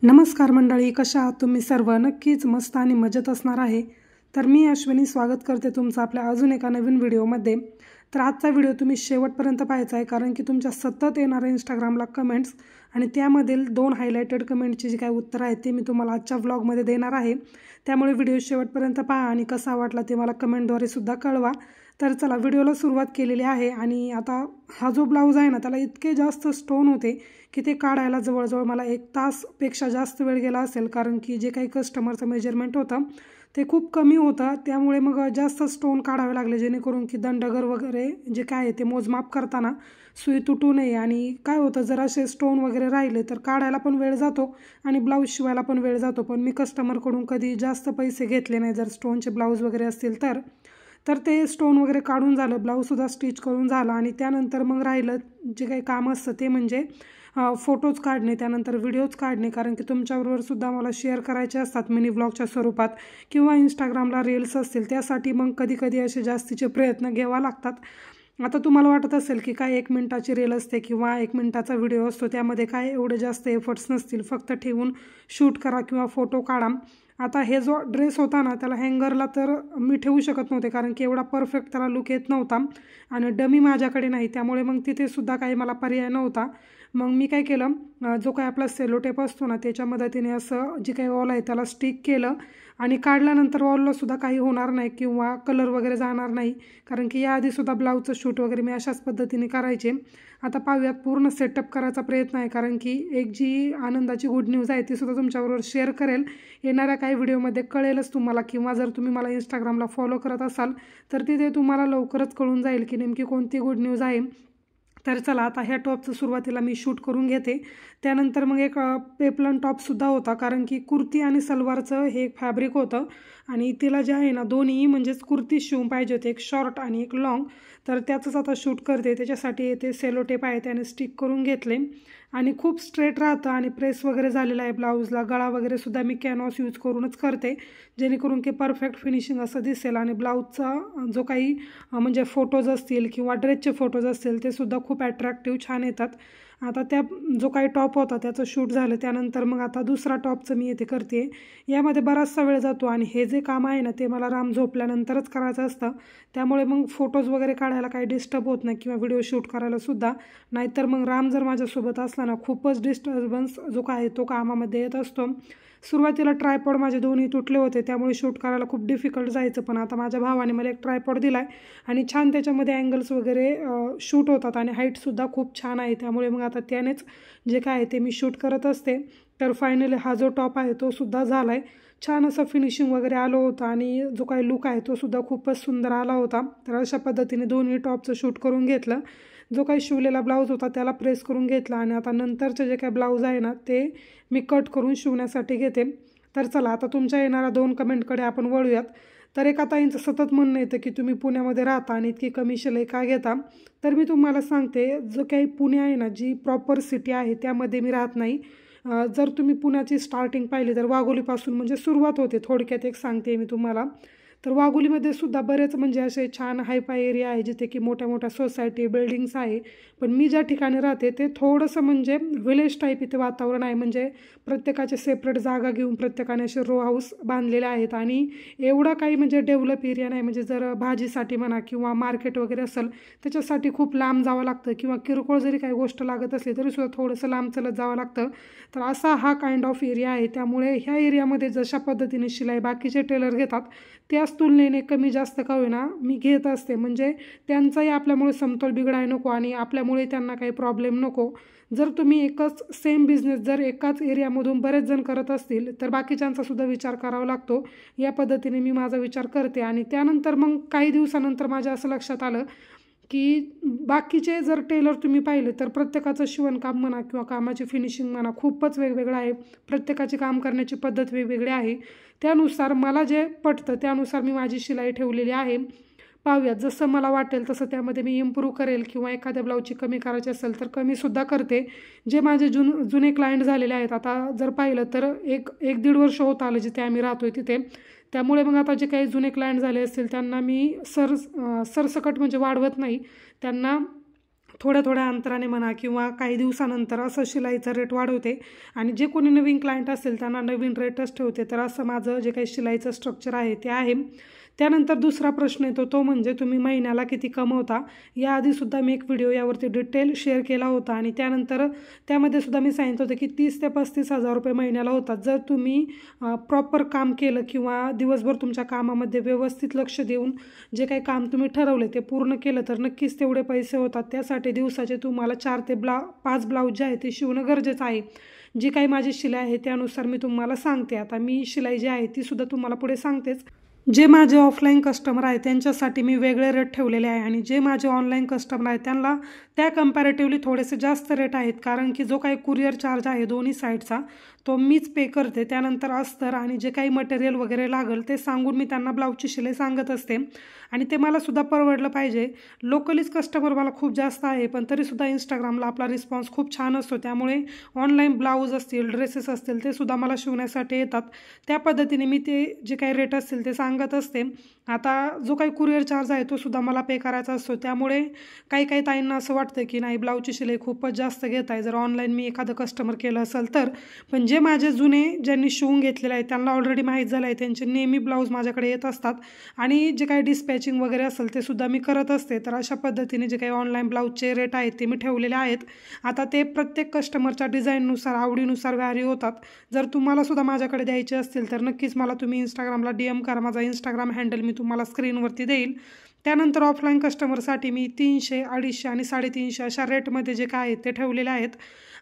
नमस्कार मंडळी, कशा आहात तुम्ही सर्व? नक्कीच मस्त आणि मजेत असणार आहे. तर मी अश्विनी स्वागत करते तुमचं आपल्या अजून एका नवीन व्हिडिओमध्ये. तर आजचा व्हिडिओ तुम्ही शेवटपर्यंत पाहायचा आहे, कारण की तुमच्या सतत येणाऱ्या इंस्टाग्रामला कमेंट्स आणि त्यामधील 2 हायलाइटेड कमेंटची जी काही उत्तरं आहेत ते मी तुम्हाला आजच्या व्लॉगमध्ये देणार आहे. त्यामुळे व्हिडिओ शेवटपर्यंत पहा आणि कसा वाटला ते मला कमेंटद्वारे सुद्धा कळवा. तर चला, व्हिडिओला सुरुवात केलेली आहे. आणि आता हा जो ब्लाऊज आहे ना, त्याला इतके जास्त स्टोन होते की ते काढायला जवळजवळ मला 1 तासपेक्षा जास्त वेळ गेला असेल, कारण की जे काही कस्टमरचं मेजरमेंट होतं ते खूप कमी होतं. त्यामुळे मग जास्त स्टोन काढावे लागले, जेणेकरून की दंडगर वगैरे जे काय आहे ते मोजमाप करताना सुई तुटू नये. आणि काय होतं, जर असे स्टोन वगैरे राहिले तर काढायला पण वेळ जातो आणि ब्लाऊज शिवायला पण वेळ जातो. पण मी कस्टमरकडून कधी जास्त पैसे घेतले नाही जर स्टोनचे ब्लाऊज वगैरे असतील तर ते स्टोन वगैरे काढून झालं, ब्लाऊजसुद्धा स्टिच करून झालं. आणि त्यानंतर मग राहिलं जे काही काम असतं ते म्हणजे फोटोज काढणे, त्यानंतर व्हिडिओज काढणे, कारण की तुमच्याबरोबर सुद्धा मला शेअर करायचे असतात मिनी व्लॉगच्या स्वरूपात, किंवा इंस्टाग्रामला रील्स असतील त्यासाठी मग कधी कधी असे जास्तीचे प्रयत्न घ्यावा लागतात. आता तुम्हाला वाटत असेल की काय 1 मिनिटाची रील असते किंवा 1 मिनिटाचा व्हिडिओ असतो, त्यामध्ये काय एवढे जास्त एफर्ट्स नसतील, फक्त ठेवून शूट करा किंवा फोटो काढा. आता हे जो ड्रेस होता ना, त्याला हँगरला तर मी ठेवू शकत नव्हते, कारण की एवढा परफेक्ट त्याला लुक येत नव्हता आणि डमी माझ्याकडे नाही. त्यामुळे मग तिथे सुद्धा काही मला पर्याय नव्हता. मग मी काय केलं, जो काही आपला सेलोटेप असतो ना त्याच्या मदतीने असं जे काही वॉल आहे त्याला स्टिक केलं आणि काढल्यानंतर वॉलला सुद्धा काही होणार नाही किंवा कलर वगैरे जाणार नाही, कारण की याआधीसुद्धा ब्लाऊजचं शूट वगैरे मी अशाच पद्धतीने करायचे. आता पाहूयात, पूर्ण सेटअप करायचा प्रयत्न आहे, कारण की एक जी आनंदाची गुड न्यूज आहे ती सुद्धा तुमच्याबरोबर शेअर करेल. येणाऱ्या काही व्हिडिओमध्ये कळेलच तुम्हाला, किंवा जर तुम्ही मला इंस्टाग्रामला फॉलो करत असाल तर तिथे तुम्हाला लवकरच कळून जाईल की नेमकी कोणती गुड न्यूज आहे. तर चला, आता ह्या टॉपचं सुरुवातीला मी शूट करून घेते. त्यानंतर मग एक पेप्लन टॉपसुद्धा होता, कारण की कुर्ती आणि सलवारचं हे एक फॅब्रिक होतं आणि तिला जे आहे ना दोन्ही म्हणजेच कुर्ती शिवून पाहिजे होते, एक शॉर्ट आणि एक लॉंग. तर त्याचंच आता शूट करते. त्याच्यासाठी ते सेलो टेप आहे त्याने स्टिक करून घेतले आणि खूप स्ट्रेट राहतं आणि प्रेस वगैरे झालेला आहे ब्लाऊजला. गळा वगैरे सुद्धा मी कॅनव्हास यूज करूनच करते, जेणेकरून की परफेक्ट फिनिशिंग असं दिसेल. आणि ब्लाऊजचा जो काही म्हणजे फोटोज असतील किंवा ड्रेसचे फोटोज असतील ते सुद्धा खूप ॲट्रॅक्टिव्ह छान येतात. आता त्या जो काही टॉप होता त्याचं शूट झालं. त्यानंतर मग आता दुसरा टॉपचं मी इथे करते. यामध्ये बराचसा वेळ जातो आणि हे जे काम आहे ना ते मला राम झोपल्यानंतरच करायचं असतं, त्यामुळे मग फोटोज वगैरे काढायला काही डिस्टर्ब होत नाही किंवा व्हिडिओ शूट करायला सुद्धा. नाहीतर मग राम जर माझ्यासोबत असला ना, खूपच डिस्टर्बन्स जो काय तो कामामध्ये येत असतो. सुरुवातीला ट्रायपॉड माझे दोन्ही तुटले होते, त्यामुळे शूट करायला खूप डिफिकल्ट जायचं. पण आता माझ्या भावाने मला एक ट्रायपॉड दिला आहे आणि छान त्याच्यामध्ये अँगल्स वगैरे शूट होतात आणि हाईटसुद्धा खूप छान आहे. त्यामुळे मग आता त्यानेच जे काय आहे ते मी शूट करत असते. तर फायनली हा जो टॉप आहे तो सुद्धा झाला आहे. छान असं फिनिशिंग वगैरे आलं होतं आणि जो काही लुक आहे तो सुद्धा खूपच सुंदर आला होता. तर अशा पद्धतीने दोन्ही टॉपचं शूट करून घेतलं. जो काही शिवलेला ब्लाऊज होता त्याला प्रेस करून घेतला आणि आता नंतरचे जे काही ब्लाऊज आहे ना ते मी कट करून शिवण्यासाठी घेते. तर चला, आता तुमच्या येणाऱ्या 2 कमेंटकडे आपण वळूयात. तर एका ताईंचं सतत म्हणणं येतं की तुम्ही पुण्यामध्ये राहता आणि इतकी कमी शिलाई का घेता. तर मी तुम्हाला सांगते, जो काही पुणे आहे ना, जी प्रॉपर सिटी आहे त्यामध्ये मी राहत नाही. जर तुम्ही पुण्याची स्टार्टिंग पाहिली तर वाघोलीपासून म्हणजे सुरुवात होते. थोडक्यात एक सांगते मी तुम्हाला. तर वाघोलीमध्ये सुद्धा बरेच म्हणजे असे छान हायफाय एरिया आहे, जिथे की मोठ्या मोठ्या सोसायटी बिल्डिंग्स आहे. पण मी ज्या ठिकाणी राहते ते थोडंसं म्हणजे विलेज टाईप इथे वातावरण आहे. म्हणजे प्रत्येकाचे सेपरेट जागा घेऊन प्रत्येकाने असे रो हाऊस बांधलेले आहेत आणि एवढा काही म्हणजे डेव्हलप एरिया नाही. म्हणजे जर भाजीसाठी म्हणा किंवा मार्केट वगैरे असेल त्याच्यासाठी खूप लांब जावं लागतं, किंवा किरकोळ जरी काही गोष्ट लागत असली तरीसुद्धा थोडंसं लांब चलत जावं लागतं. तर असा हा काइंड ऑफ एरिया आहे. त्यामुळे ह्या एरियामध्ये जशा पद्धतीने शिलाई बाकीचे टेलर घेतात त्याच तुलनेने कमी जास्त का होईना मी घेत असते. म्हणजे त्यांचाही आपल्यामुळे समतोल बिघडाय नको आणि आपल्यामुळे त्यांना काही प्रॉब्लेम नको. जर तुम्ही एकच सेम बिझनेस जर एकाच एरियामधून बरेच जण करत असतील तर बाकीच्यांचा सुद्धा विचार करावा लागतो. या पद्धतीने मी माझा विचार करते. आणि त्यानंतर मग काही दिवसानंतर माझ्या असं लक्षात आलं की बाकीचे जर टेलर तुम्ही पाहिले तर प्रत्येकाचं शिवणकाम म्हणा किंवा कामाची फिनिशिंग म्हणा खूपच वेगवेगळं आहे. प्रत्येकाची काम करण्याची पद्धत वेगवेगळी आहे. त्यानुसार मला जे पटतं त्यानुसार मी माझी शिलाई ठेवलेली आहे. पाहूयात, जसं मला वाटेल तसं त्यामध्ये मी इम्प्रूव्ह करेल, किंवा एखाद्या ब्लाऊजची कमी करायची असेल तर कमीसुद्धा करते. जे माझे जुने क्लायंट झालेले आहेत, आता जर पाहिलं तर एक 1-1.5 वर्ष होत आलं जिथे आम्ही राहतोय तिथे. त्यामुळे मग आता जे काही जुने क्लायंट झाले असतील त्यांना मी सरसकट म्हणजे वाढवत नाही, त्यांना थोड्या थोड्या अंतराने म्हणा किंवा काही दिवसानंतर असं शिलाईचा रेट वाढवते आणि जे कोणी नवीन क्लायंट असेल त्यांना नवीन रेटच ठेवते. तर असं माझं जे काही शिलाईचं स्ट्रक्चर आहे ते आहे. त्यानंतर दुसरा प्रश्न येतो तो म्हणजे तुम्ही महिन्याला किती कमवता. याआधीसुद्धा मी एक व्हिडिओ यावरती डिटेल शेअर केला होता आणि त्यानंतर त्यामध्ये सुद्धा मी सांगितलं होतं की 30 ते 35 हजार रुपये महिन्याला होतात. जर तुम्ही प्रॉपर काम केलं किंवा दिवसभर तुमच्या कामामध्ये व्यवस्थित लक्ष देऊन जे काही काम तुम्ही ठरवले ते पूर्ण केलं तर नक्कीच तेवढे पैसे होतात. त्यासाठी दिवसाचे तुम्हाला 4 ते 5 ब्लाऊज जे आहे ते शिवणं गरजेचं आहे. जी काही माझी शिलाई आहे त्यानुसार मी तुम्हाला सांगते. आता मी शिलाई जी आहे तीसुद्धा तुम्हाला पुढे सांगतेच. जे माझे ऑफलाईन कस्टमर आहे त्यांच्यासाठी मी वेगळे रेट ठेवलेले आहे आणि जे माझे ऑनलाईन कस्टमर आहे त्यांना त्या कम्पॅरेटिव्हली थोडेसे जास्त रेट आहेत, कारण की जो काही कुरिअर चार्ज आहे दोन्ही साईडचा तो मीच पे करते. त्यानंतर अस्तर आणि जे काही मटेरियल वगैरे लागेल ते सांगून मी त्यांना ब्लाऊजची शिलाई सांगत असते आणि ते मला सुद्धा परवडलं पाहिजे. लोकलीच कस्टमर मला खूप जास्त आहे, पण तरीसुद्धा इंस्टाग्रामला आपला रिस्पॉन्स खूप छान असतो. त्यामुळे ऑनलाईन ब्लाऊज असतील, ड्रेसेस असतील ते सुद्धा मला शिवण्यासाठी येतात. त्या पद्धतीने मी ते जे काही रेट असतील ते सांगत असते. आता जो काही कुरिअर चार्ज आहे तो सुद्धा मला पे करायचा असतो. त्यामुळे काही काही ताईंना असं वाटतं की नाही ब्लाऊजची शिलाई खूपच जास्त घेत आहे जर ऑनलाईन मी एखादं कस्टमर केलं असेल तर. पण जे माझे जुने ज्यांनी शिवून घेतलेले आहे त्यांना ऑलरेडी माहीत झालं आहे, त्यांचे नेहमी ब्लाऊज माझ्याकडे येत असतात आणि जे काही डिस्पॅचिंग वगैरे असेल ते सुद्धा मी करत असते. तर अशा पद्धतीने जे काही ऑनलाईन ब्लाऊजचे रेट आहेत ते मी ठेवलेले आहेत. आता ते प्रत्येक कस्टमरच्या डिझाईननुसार आवडीनुसार व्हॅरी होतात. जर तुम्हाला सुद्धा माझ्याकडे द्यायचे असतील तर नक्कीच मला तुम्ही इंस्टाग्रामला DM करा. माझा इंस्टाग्राम हँडल मी तुम्हाला स्क्रीनवरती देईल. त्यानंतर ऑफलाईन कस्टमरसाठी मी 300, 250 आणि 350 अशा रेटमध्ये जे काय आहेत ते ठेवलेले आहेत.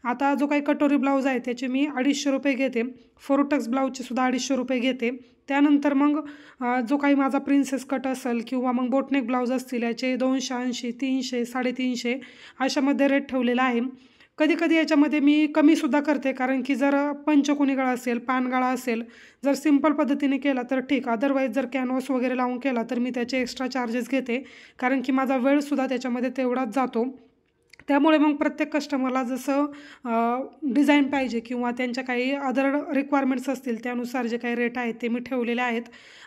आता जो काही कटोरी ब्लाऊज आहे त्याचे मी 250 रुपये घेते. फोरोटक्स ब्लाऊजचे सुद्धा 250 रुपये घेते. त्यानंतर मग जो काही माझा प्रिन्सेस कट असेल किंवा मग बोटनेक ब्लाऊज असतील याचे 280, 300, 350 अशामध्ये रेट ठेवलेला आहे. कधी कधी याच्यामध्ये मी कमीसुद्धा करते, कारण की जर पंचकोनी गळा असेल, पानगळा असेल, जर सिंपल पद्धतीने केला तर ठीक. अदरवाईज जर कॅनव्हास वगैरे लावून केला तर मी त्याचे एक्स्ट्रा चार्जेस घेते, कारण की माझा वेळसुद्धा त्याच्यामध्ये तेवढाच जातो. त्यामुळे मग प्रत्येक कस्टमरला जसं डिझाईन पाहिजे किंवा त्यांच्या काही अदर रिक्वायरमेंट्स असतील त्यानुसार जे काही रेट आहेत ते मी ठेवलेले आहेत.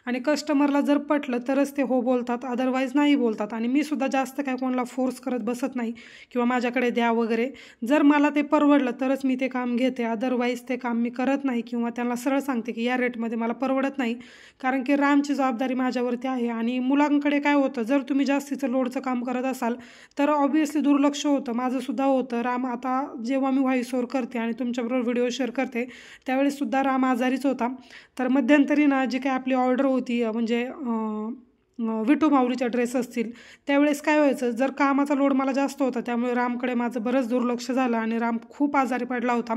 आणि कस्टमरला जर पटलं तरच ते हो बोलतात, अदरवाईज नाही बोलतात. आणि मी सुद्धा जास्त काय कोणाला फोर्स करत बसत नाही किंवा माझ्याकडे द्या वगैरे. जर मला ते परवडलं तरच मी ते काम घेते, अदरवाईज ते काम मी करत नाही किंवा त्यांना सरळ सांगते की या रेटमध्ये मला परवडत नाही. कारण की रामची जबाबदारी माझ्यावरती आहे आणि मुलांकडे काय होतं, जर तुम्ही जास्तीचं लोडचं काम करत असाल तर ऑब्व्हियसली दुर्लक्ष होतं. माझंसुद्धा होतं. राम आता जेव्हा मी व्हॉइस ओव्हर करते आणि तुमच्याबरोबर व्हिडिओ शेअर करते त्यावेळेससुद्धा राम आजारीच होता. तर मध्यंतरी ना जी काही आपली ऑर्डर होती म्हणजे विटू माऊलीच्या ड्रेस असतील त्यावेळेस काय व्हायचं, जर कामाचा लोड मला जास्त होता त्यामुळे रामकडे माझं बरंच दुर्लक्ष झालं आणि राम खूप आजारी पडला होता.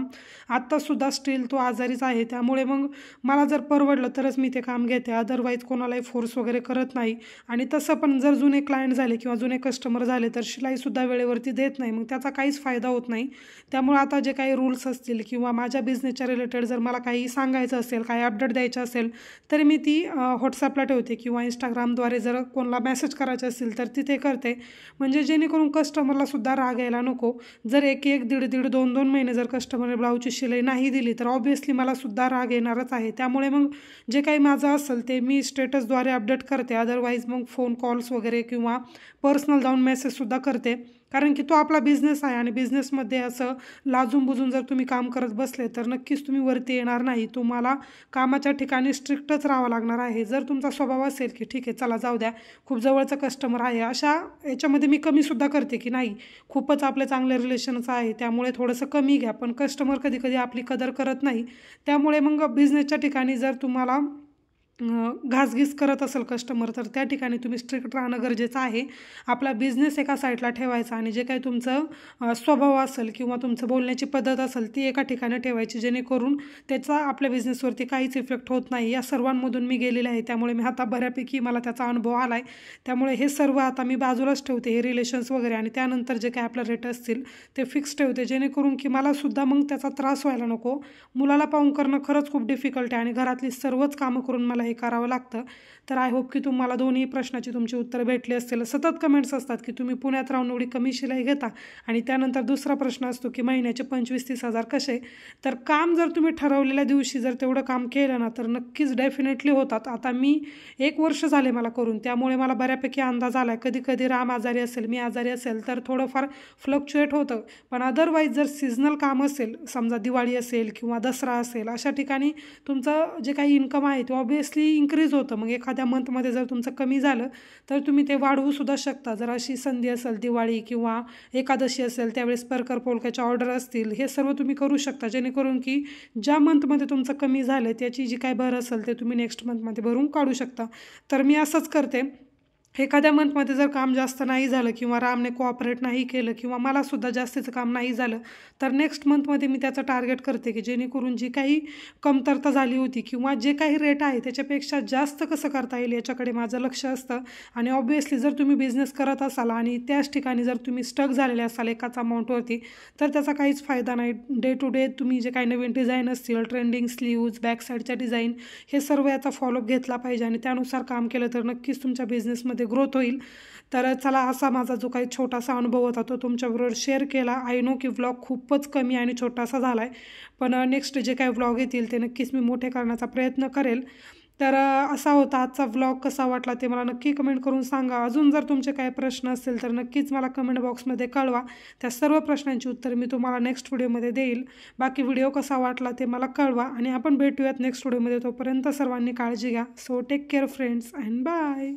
आत्तासुद्धा स्टील तो आजारीच आहे. त्यामुळे मग मला जर परवडलं तरच मी ते काम घेते, अदरवाईज कोणालाही फोर्स वगैरे करत नाही. आणि तसं पण जर जुने क्लायंट झाले किंवा जुने कस्टमर झाले तर शिलाईसुद्धा वेळेवरती देत नाही, मग त्याचा काहीच फायदा होत नाही. त्यामुळे आता जे काही रूल्स असतील किंवा माझ्या बिझनेसच्या रिलेटेड जर मला काही सांगायचं असेल, काही अपडेट द्यायचं असेल तर मी ती व्हॉट्सअपला ठेवते किंवा इंस्टाग्रामद्वारे जर कोणाला मेसेज करायचे असतील तर तिथे करते, म्हणजे जेणेकरून कस्टमरला सुद्धा राग यायला नको. जर एक 1-1.5, 2-2 महिने जर कस्टमरने ब्लाऊजची शिलाई नाही दिली तर ऑब्व्हियसली मला सुद्धा राग येणारच आहे. त्यामुळे मग जे काही माझं असेल ते मी स्टेटसद्वारे अपडेट करते, अदरवाईज मग फोन कॉल्स वगैरे किंवा पर्सनल जाऊन मेसेजसुद्धा करते. कारण की तो आपला बिझनेस आहे आणि बिझनेसमध्ये असं लाजून बुजून जर तुम्ही काम करत बसले तर नक्कीच तुम्ही वरती येणार नाही. तुम्हाला कामाच्या ठिकाणी स्ट्रिक्टच राहावं लागणार आहे. जर तुमचा स्वभाव असेल की ठीक आहे चला जाऊ द्या, खूप जवळचं कस्टमर आहे, अशा याच्यामध्ये मी कमीसुद्धा करते की नाही खूपच आपले चांगले रिलेशन्स आहे त्यामुळे थोडंसं कमी घ्या. पण कस्टमर कधी कधी आपली कदर करत नाही. त्यामुळे मग बिझनेसच्या ठिकाणी जर तुम्हाला घासघीस करत असेल कस्टमर तर त्या ठिकाणी तुम्ही स्ट्रिक्ट राहणं गरजेचं आहे. आपला बिझनेस एका साईडला ठेवायचा आणि जे काही तुमचं स्वभाव असेल किंवा तुमचं बोलण्याची पद्धत असेल ती एका ठिकाणी ठेवायची, जेणेकरून त्याचा आपल्या बिझनेसवरती काहीच इफेक्ट होत नाही. या सर्वांमधून मी गेलेले आहे त्यामुळे मी आता बऱ्यापैकी मला त्याचा अनुभव आला आहे. त्यामुळे हे सर्व आता मी बाजूलाच ठेवते, हे रिलेशन्स वगैरे, आणि त्यानंतर जे काही आपलं रेट असतील ते फिक्स ठेवते, जेणेकरून की मला सुद्धा मग त्याचा त्रास व्हायला नको. मुलाला पाहून करणं खरंच खूप डिफिकल्ट आहे आणि घरातली सर्वच कामं करून मला आपल्याला हे करावं लागतं. तर आय होप की तुम्हाला दोन्ही प्रश्नाची तुमची उत्तरं भेटली असतील. सतत कमेंट्स असतात की तुम्ही पुण्यात राहून एवढी कमी शिलाई घेता, आणि त्यानंतर दुसरा प्रश्न असतो की महिन्याचे 25-30 हजार कसे. तर काम जर तुम्ही ठरवलेल्या दिवशी जर तेवढं काम केलं ना, तर नक्कीच डेफिनेटली होतात. आता मी 1 वर्ष झाले मला करून, त्यामुळे मला बऱ्यापैकी अंदाज आला आहे. कधी कधी राम आजारी असेल, मी आजारी असेल, तर थोडंफार फ्लक्च्युएट होतं. पण अदरवाईज जर सीझनल काम असेल, समजा दिवाळी असेल किंवा दसरा असेल, अशा ठिकाणी तुमचं जे काही इन्कम आहे ते ऑब्व्हियसली इन्क्रीज होतं. मग एखाद्या मंथमध्ये जर तुमचं कमी झालं तर तुम्ही ते वाढवूसुद्धा शकता. जर अशी संधी असेल, दिवाळी किंवा एकादशी असेल, त्यावेळेस परकर पोलक्याच्या ऑर्डर असतील, हे सर्व तुम्ही करू शकता, जेणेकरून की ज्या मंथमध्ये तुमचं कमी झालं त्याची जी काय भर असेल ते तुम्ही नेक्स्ट मंथमध्ये भरून काढू शकता. तर मी असंच करते. एखाद्या मंथमध्ये जर काम जास्त नाही झालं किंवा रामने कोऑपरेट नाही केलं किंवा मलासुद्धा जास्तीचं काम नाही झालं, तर नेक्स्ट मंथमध्ये मी त्याचं टार्गेट करते की जेणेकरून जी काही कमतरता झाली होती किंवा जे काही रेट आहे त्याच्यापेक्षा जास्त कसं करता येईल याच्याकडे माझं लक्ष असतं. आणि ऑब्व्हियसली जर तुम्ही बिझनेस करत असाल आणि त्याच ठिकाणी जर तुम्ही स्टक झालेले असाल एकाच अमाऊंटवरती, तर त्याचा काहीच फायदा नाही. डे टू डे तुम्ही जे काही नवीन डिझाईन असतील, ट्रेंडिंग स्लीव्ज, बॅक साईडच्या डिझाईन, हे सर्व याचा फॉलोअप घेतला पाहिजे आणि त्यानुसार काम केलं तर नक्कीच तुमच्या बिझनेसमध्ये ग्रोथ होईल. तर चला, असा माझा जो काही छोटासा अनुभव होता तो तुमच्याबरोबर शेअर केला. आय नो की व्लॉग खूपच कमी आणि छोटासा झाला आहे, पण नेक्स्ट जे काही व्लॉग येतील ते नक्कीच मी मोठे करण्याचा प्रयत्न करेल. तर असा होता आजचा व्लॉग. कसा वाटला ते मला नक्की कमेंट करून सांगा. अजून जर तुमचे काही प्रश्न असतील तर नक्कीच मला कमेंट बॉक्समध्ये कळवा. त्या सर्व प्रश्नांची उत्तर मी तुम्हाला नेक्स्ट व्हिडिओमध्ये देईल. बाकी व्हिडिओ कसा वाटला ते मला कळवा आणि आपण भेटूयात नेक्स्ट व्हिडिओमध्ये. तोपर्यंत सर्वांनी काळजी घ्या. So take care friends and bye.